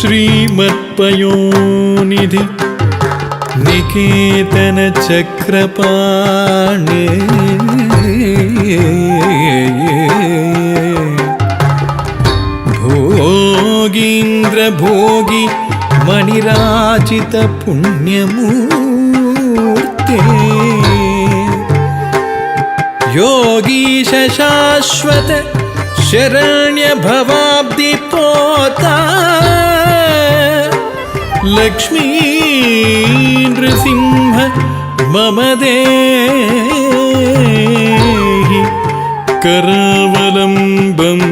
श्रीमत्पयोनिधि निकेतन चक्रपाणे भोगीन्द्र भोगी मणिराजित पुण्यमूर्ते योगीश शाश्वत शरण्य भवाब्दि पोता लक्ष्मी नृसिंह मम देहि करावलम्बम्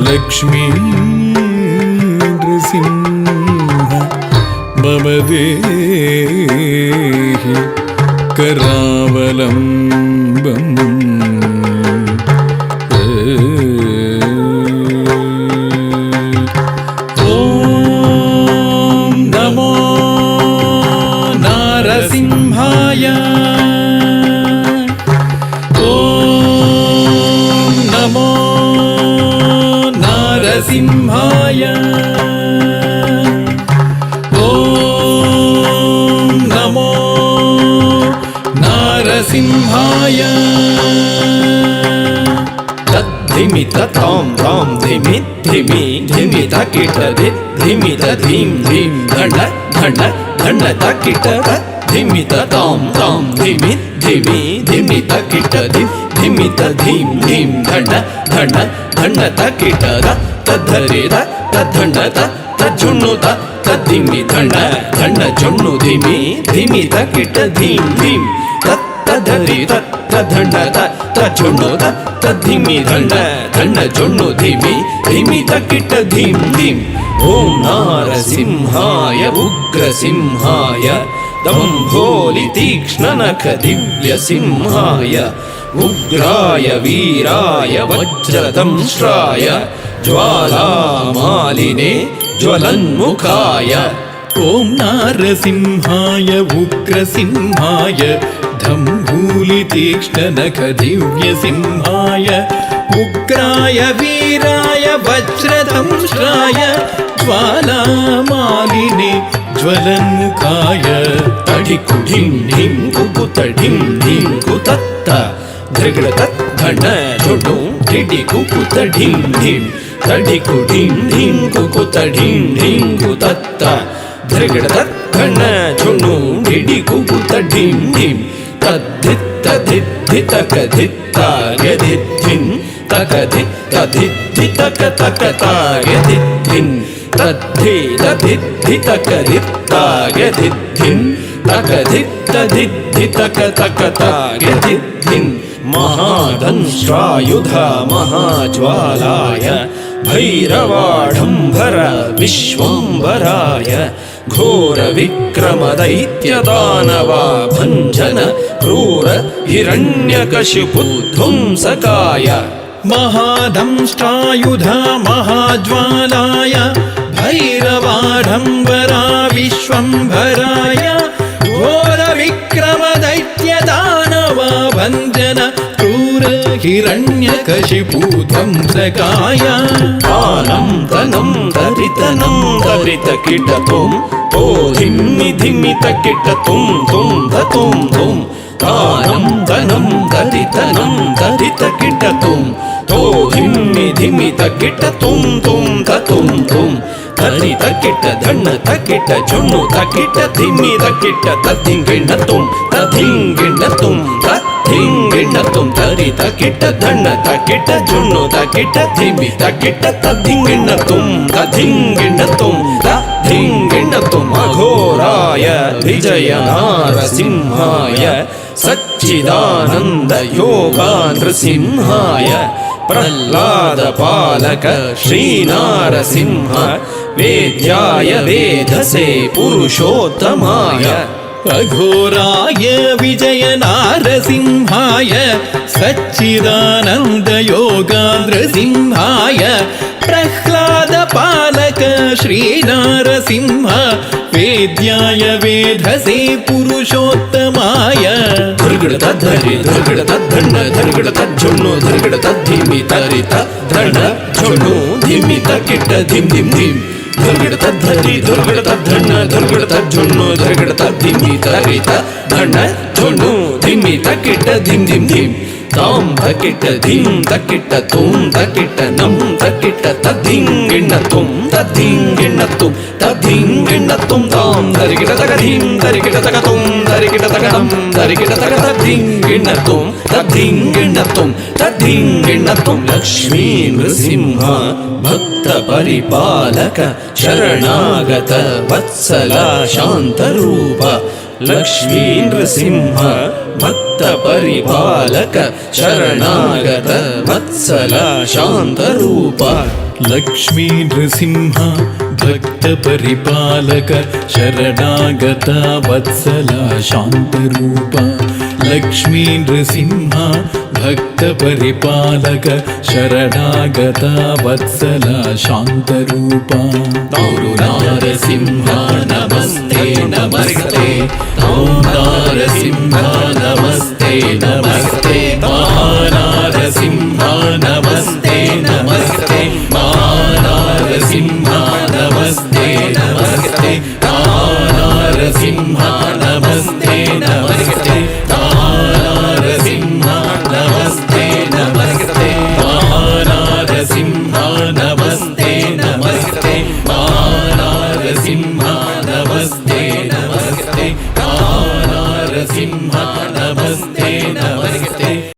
लक्ष्मी नृसिंह मम देहि करावलम्बम् सिंहाय ॐ नमो नारसिंहाय तद्धिमि ततां तां धिमि धिमि धिमि तकिट धिमि तधीं धीं धण्ड धण्ड धण्ड तकिट धिमि ततां तां धिमि धिमि धिमि तकिट धिमि तधीं धीं धण्ड धण्ड धण्ड तकिट तद्धरे तद्धण्ड तज्जुण्णु तद्धिमि धण्ड धण्ड जुण्णु धिमि धिमि तकिट धीं धीं तद्धरे तद्धण्ड तज्जुण्णु तद्धिमि धण्ड धण्ड जुण्णु धिमि धिमि तकिट धीं धीं ॐ नारसिंहाय उग्रसिंहाय दम्भोलि तीक्ष्णनख दिव्यसिंहाय उग्राय वीराय वज्रदंष्ट्राय ज्वालामालिने ज्वलन्मुखाय ॐ नारसिंहाय उग्रसिंहाय दम्भूलितीक्ष्णनख दिव्यसिंहाय उग्राय वीराय वज्रदंष्ट्राय ज्वालामालिने ज्वलन्मुखाय तडिकुढिं ढिं कुकुतडिं ढिं कुतत्त धृगडतत् धण्ड झुडु ढिडि कुकुतडिं ढिं तडिकुढिं ढिं कुकुतडिं ढिं कुतत्त धृगडतत् धण्ड झुडु ढिडि कुकुतडिं ढिं तद्धित्तधित्तकधित्तायधित्थिं तकधित्तधित्तितकतकतायधित्थिं तद्धितधित्तितकधित्तायधित्थिं तकधित्तधित्तितकतकतायधित्थिं महादंष्ट्रायुध महाज्वालाय भैरवाढम्बर विश्वम्भराय घोरविक्रमदैत्यदानवा भञ्जन क्रूर हिरण्यकशिपुध्वंसकाय महादंष्ट्रायुध महाज्वालाय भैरवाढम्बरा विश्वम्भराय घोरविक्रमदैत्यदानवा भञ्जन क्रूर हिरण्यकशिपुध्वंसकाय आनं तनं दरितनं दरितकिटतुं तो धिम्मि धिमि तकिटतुं तुं धतुं तुं आनं तनं दरितनं दरितकिटतुं तो धिम्मि धिमि तकिटतुं तुं धतुं तुं धरि तकिट धण्ड तकिट जुण्णु तकिट धिमि तकिट तद्धिङ्गिण्णतुं तद्धिङ्गिण्णतुं तद्धिङ्गिण्णतुं धरि तकिट धण्ड तकिट जुण्णु तकिट धिमि तकिट तद्धिङ्गिण्णतुं तद्धिङ्गिण्णतुं तद्धिङ्गिण्णतुं अघोराय विजय नारसिंहाय सच्चिदानन्द योगा नृसिंहाय प्रह्लाद पालक श्रीनारसिंह वेद्याय वेधसे पुरुषोत्तमाय अघोराय विजय नारसिंहाय सच्चिदानन्द योगा नृसिंहाय प्रह्लाद पालक श्रीनारसिंह वेद्याय वेधसे पुरुषोत्तमाय ಧರ್ಗಡ ತದ್ಧರಿ ಧರ್ಗಡ ತದ್ಧಣ್ಣ ಧರ್ಗಡ ತಜ್ಜೊಣ್ಣು ಧರ್ಗಡ ತದ್ಧಿಮಿ ತರಿತ ಧಣ್ಣ ಜೊಣ್ಣು ಧಿಮಿ ತಕ್ಕಿಟ್ಟ ಧಿಮ್ ಧಿಮ್ ಧಿಮ್ ಧರ್ಗಡ ತದ್ಧರಿ ಧರ್ಗಡ ತದ್ಧಣ್ಣ ಧರ್ಗಡ ತಜ್ಜೊಣ್ಣು ಧರ್ಗಡ ತದ್ಧಿಮಿ ತರಿತ ಧಣ್ಣ ಜೊಣ್ಣು ಧಿಮಿ ತಕ್ಕಿಟ್ಟ ಧಿಮ್ ಧಿಮ್ ಧಿಮ್ ತಾಂ ತಕ್ಕಿಟ್ಟ ಧಿಂ ತಕ್ಕಿಟ್ಟ ತುಂ ತಕ್ಕಿಟ್ಟ ನಂ ತಕ್ಕಿಟ್ಟ ತದ್ದಿಂಗಿಣ್ಣ ತುಂ ತದ್ದಿಂಗಿಣ್ಣ ತುಂ ತದ್ದಿಂಗಿಣ್ಣ ತುಂ ತಾಂ ಧರಿಗಿಟ ತಗ ಧಿಂ ಧರಿಗಿಟ ತಗ ತುಂ ಧರಿಗಿಟ ತಗ ನಂ ಧರಿಗಿಟ ತಗ ತದ್ದಿಂಗಿಣ್ಣ ತುಂ ತದ್ದಿಂಗಿಣ್ಣ ತುಂ ತದ್ದಿಂಗಿಣ್ಣ ತುಂ ಲಕ್ಷ್ಮೀ ನೃಸಿಂಹ ಭಕ್ತ ಪರಿಪಾಲಕ ಶರಣಾಗತ ವತ್ಸಲ ಶಾಂತರೂಪ ಲಕ್ಷ್ಮೀ ನೃಸಿಂಹ ಭಕ್ತ ಪರಿಪಾಲಕ ಶರಣಾಗತ ವತ್ಸಲ ಶಾಂತರೂಪ ಲಕ್ಷ್ಮೀ ನೃಸಿಂಹ ಭಕ್ತ ಪರಿಪಾಲಕ ಶರಣಾಗತ ವತ್ಸಲ ಶಾಂತರೂಪ ಲಕ್ಷ್ಮೀ ನೃಸಿಂಹ ಭಕ್ತ ಪರಿಪಾಲಕ ಶರಣಾಗತ ವತ್ಸಲ ಶಾಂತರೂಪ ಗೌರು ನಾರಸಿಂಹ ನಮಸ್ತೆ ನಮಸ್ತೆ ಓಂ ನಾರಸಿಂಹ ನಮಸ್ತೆ ನಮಸ್ತೆ ಮಹಾನಾರಸಿಂಹ ನಮಸ್ತೆ ನಮಸ್ತೆ ಮಹಾನಾರಸಿಂಹ ನಮಸ್ತೆ ನಮಸ್ತೆ ಮಹಾನಾರಸಿಂಹ ನಮಸ್ತೆ ನಮಸ್ತೆ ಮಹಾನಾರಸಿಂಹ ನಮಸ್ತೆ ನಮಸ್ತೆ ಮಹಾನಾರಸಿಂಹ ನಮಸ್ತೆ ನಮಸ್ತೆ ಮಹಾನಾರಸಿಂಹ ನಮಸ್ತೆ ನಮಸ್ತೆ ಮಹಾನಾರಸಿಂಹ ನಮಸ್ತೆ ನಮಸ್ತೆ